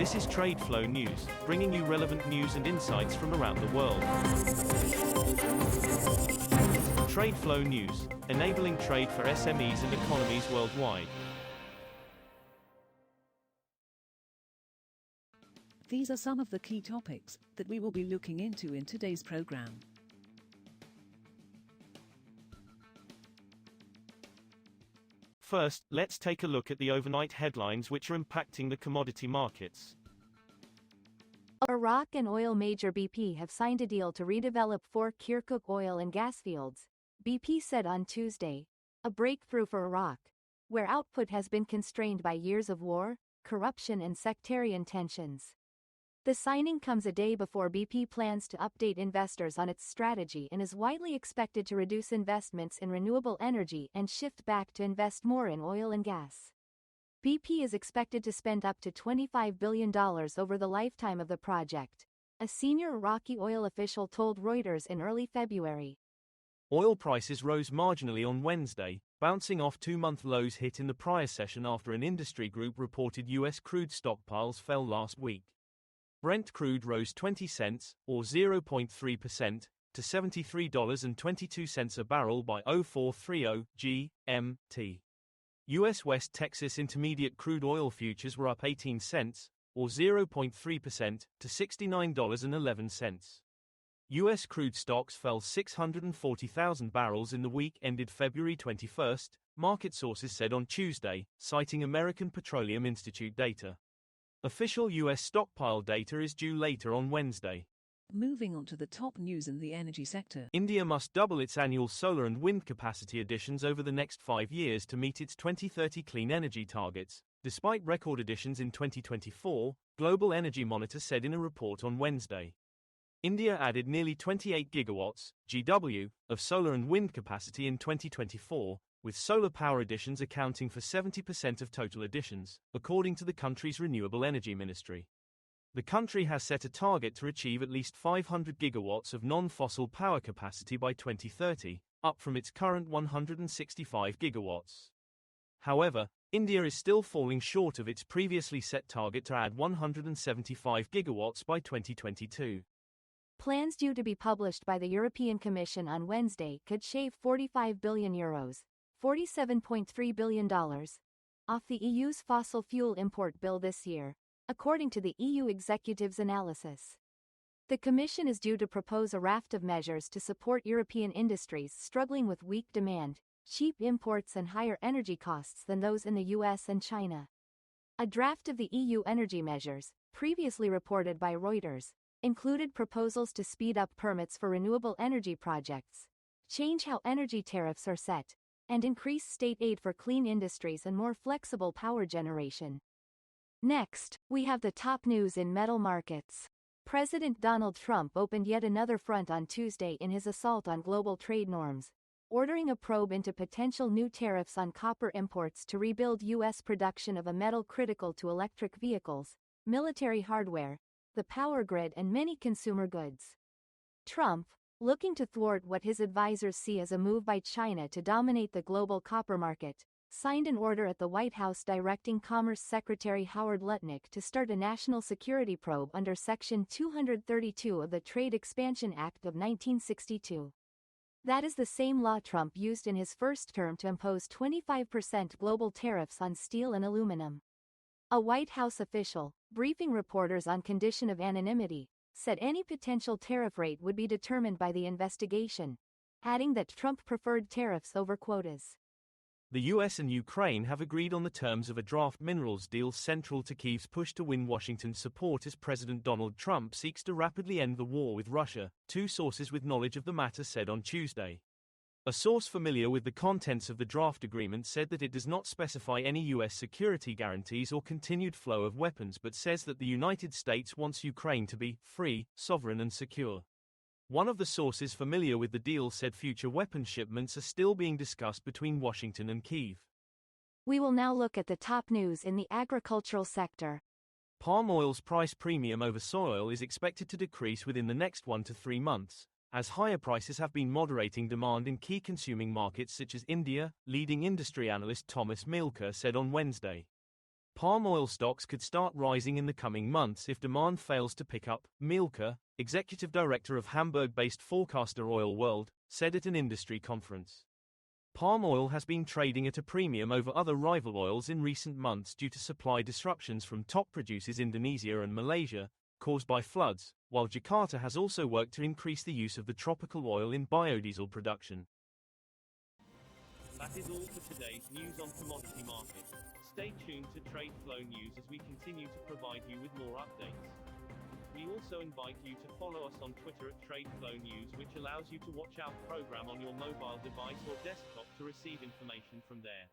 This is TradeFlow News, bringing you relevant news and insights from around the world. TradeFlow News, enabling trade for SMEs and economies worldwide. These are some of the key topics that we will be looking into in today's program. First, let's take a look at the overnight headlines which are impacting the commodity markets. Iraq and oil major BP have signed a deal to redevelop 4 Kirkuk oil and gas fields, BP said on Tuesday, a breakthrough for Iraq, where output has been constrained by years of war, corruption and sectarian tensions. The signing comes a day before BP plans to update investors on its strategy and is widely expected to reduce investments in renewable energy and shift back to invest more in oil and gas. BP is expected to spend up to $25 billion over the lifetime of the project, a senior Iraqi oil official told Reuters in early February. Oil prices rose marginally on Wednesday, bouncing off 2-month lows hit in the prior session after an industry group reported U.S. crude stockpiles fell last week. Brent crude rose 20 cents, or 0.3%, to $73.22 a barrel by 0430 GMT. U.S. West Texas Intermediate crude oil futures were up 18 cents, or 0.3%, to $69.11. U.S. crude stocks fell 640,000 barrels in the week ended February 21, market sources said on Tuesday, citing American Petroleum Institute data. Official U.S. stockpile data is due later on Wednesday. Moving on to the top news in the energy sector. India must double its annual solar and wind capacity additions over the next 5 years to meet its 2030 clean energy targets, despite record additions in 2024, Global Energy Monitor said in a report on Wednesday. India added nearly 28 gigawatts (GW) of solar and wind capacity in 2024, with solar power additions accounting for 70% of total additions, according to the country's renewable energy ministry. The country has set a target to achieve at least 500 gigawatts of non-fossil power capacity by 2030, up from its current 165 gigawatts. However, India is still falling short of its previously set target to add 175 gigawatts by 2022. Plans due to be published by the European Commission on Wednesday could shave €45 billion, $47.3 billion, off the EU's fossil fuel import bill this year, according to the EU executive's analysis. The Commission is due to propose a raft of measures to support European industries struggling with weak demand, cheap imports and higher energy costs than those in the US and China. A draft of the EU energy measures, previously reported by Reuters, included proposals to speed up permits for renewable energy projects, change how energy tariffs are set, and increase state aid for clean industries and more flexible power generation. Next, we have the top news in metal markets. President Donald Trump opened yet another front on Tuesday in his assault on global trade norms, ordering a probe into potential new tariffs on copper imports to rebuild U.S. production of a metal critical to electric vehicles, military hardware, the power grid and many consumer goods. Trump, looking to thwart what his advisors see as a move by China to dominate the global copper market, signed an order at the White House directing Commerce Secretary Howard Lutnick to start a national security probe under Section 232 of the Trade Expansion Act of 1962. That is the same law Trump used in his first term to impose 25% global tariffs on steel and aluminum. A White House official, briefing reporters on condition of anonymity, said any potential tariff rate would be determined by the investigation, adding that Trump preferred tariffs over quotas. The US and Ukraine have agreed on the terms of a draft minerals deal central to Kyiv's push to win Washington's support as President Donald Trump seeks to rapidly end the war with Russia, two sources with knowledge of the matter said on Tuesday. A source familiar with the contents of the draft agreement said that it does not specify any U.S. security guarantees or continued flow of weapons but says that the United States wants Ukraine to be free, sovereign and secure. One of the sources familiar with the deal said future weapons shipments are still being discussed between Washington and Kyiv. We will now look at the top news in the agricultural sector. Palm oil's price premium over soy oil is expected to decrease within the next 1 to 3 months, as higher prices have been moderating demand in key consuming markets such as India, leading industry analyst Thomas Mielke said on Wednesday. Palm oil stocks could start rising in the coming months if demand fails to pick up, Mielke, executive director of Hamburg-based forecaster Oil World, said at an industry conference. Palm oil has been trading at a premium over other rival oils in recent months due to supply disruptions from top producers Indonesia and Malaysia, caused by floods, while Jakarta has also worked to increase the use of the tropical oil in biodiesel production. That is all for today's news on commodity markets. Stay tuned to TradeFlow News as we continue to provide you with more updates. We also invite you to follow us on Twitter at TradeFlow News, which allows you to watch our program on your mobile device or desktop to receive information from there.